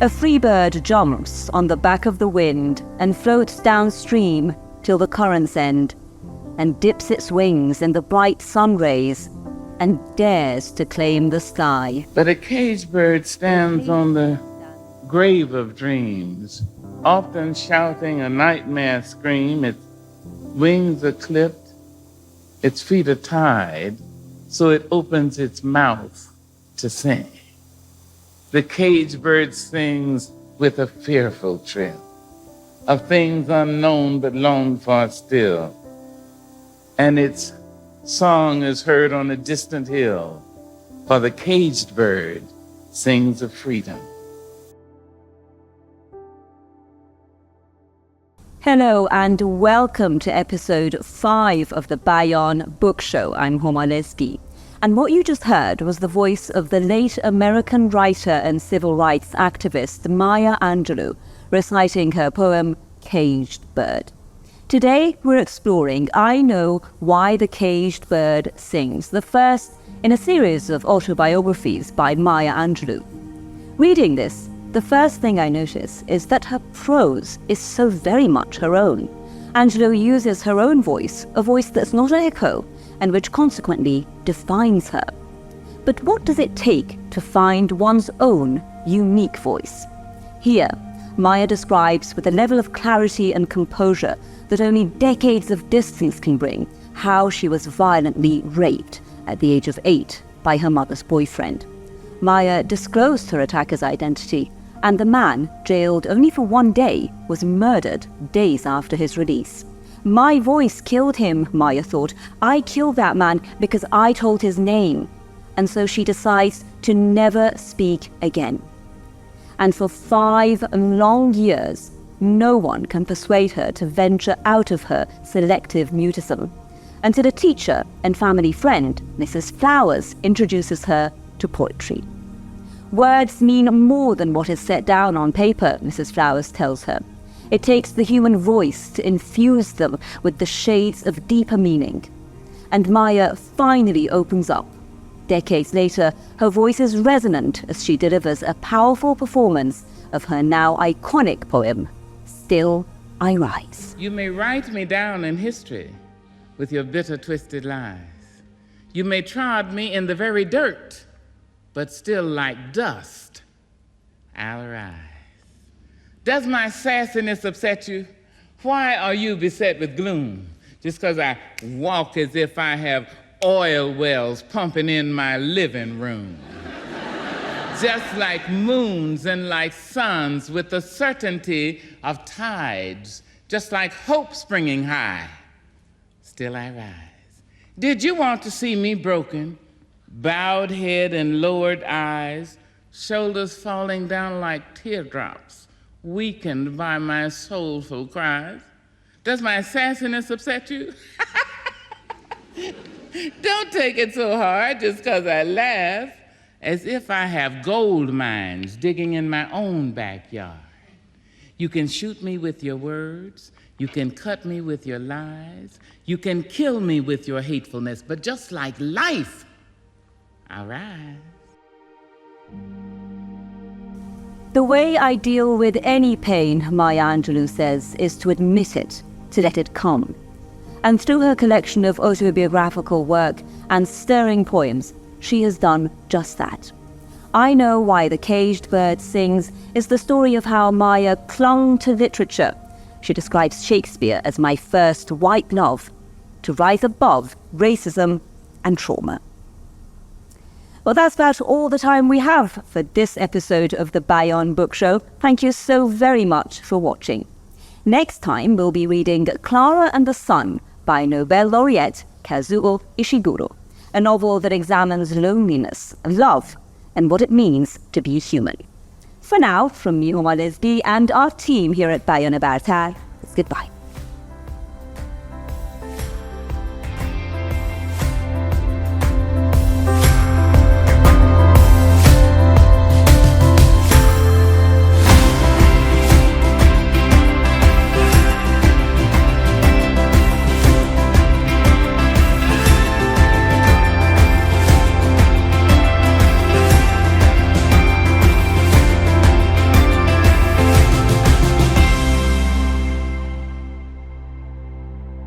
A free bird jumps on the back of the wind and floats downstream till the currents end, and dips its wings in the bright sun rays and dares to claim the sky. But a caged bird stands on the grave of dreams, often shouting a nightmare scream. Its wings are clipped, its feet are tied, so it opens its mouth to sing. The caged bird sings with a fearful trill of things unknown but longed for still, and its song is heard on a distant hill, for the caged bird sings of freedom. Hello and welcome to episode 5 of the Bayan book show. I'm Homa Lesbi. And what you just heard was the voice of the late American writer and civil rights activist Maya Angelou reciting her poem Caged Bird. Today we're exploring I Know Why the Caged Bird Sings, the first in a series of autobiographies by Maya Angelou. Reading this, the first thing I notice is that her prose is so very much her own. Angelou uses her own voice, a voice that's not an echo, and which consequently defines her. But what does it take to find one's own unique voice? Here, Maya describes with a level of clarity and composure that only decades of distance can bring how she was violently raped at the age of 8 by her mother's boyfriend. Maya disclosed her attacker's identity, and the man, jailed only for 1 day, was murdered days after his release. My voice killed him, Maya thought. I killed that man because I told his name. And so she decides to never speak again. And for 5 long years, no one can persuade her to venture out of her selective mutism, until a teacher and family friend, Mrs. Flowers, introduces her to poetry. Words mean more than what is set down on paper, Mrs. Flowers tells her. It takes the human voice to infuse them with the shades of deeper meaning. And Maya finally opens up. Decades later, her voice is resonant as she delivers a powerful performance of her now iconic poem, Still I Rise. You may write me down in history with your bitter, twisted lies. You may trod me in the very dirt, but still like dust, I'll rise. Does my sassiness upset you? Why are you beset with gloom? Just because I walk as if I have oil wells pumping in my living room. Just like moons and like suns with the certainty of tides, just like hope springing high, still I rise. Did you want to see me broken, bowed head and lowered eyes, shoulders falling down like teardrops, weakened by my soulful cries? Does my sassiness upset you? Don't take it so hard just because I laugh, as if I have gold mines digging in my own backyard. You can shoot me with your words, you can cut me with your lies, you can kill me with your hatefulness, but just like life, I'll rise. The way I deal with any pain, Maya Angelou says, is to admit it, to let it come. And through her collection of autobiographical work and stirring poems, she has done just that. I Know Why the Caged Bird Sings is the story of how Maya clung to literature. She describes Shakespeare as my first white love, to rise above racism and trauma. Well, that's about all the time we have for this episode of the Bayan Book Show. Thank you so very much for watching. Next time, we'll be reading Clara and the Sun by Nobel laureate Kazuo Ishiguro, a novel that examines loneliness, love, and what it means to be human. For now, from me, Homa Lesbi, and our team here at Bayan Bartar, it's goodbye.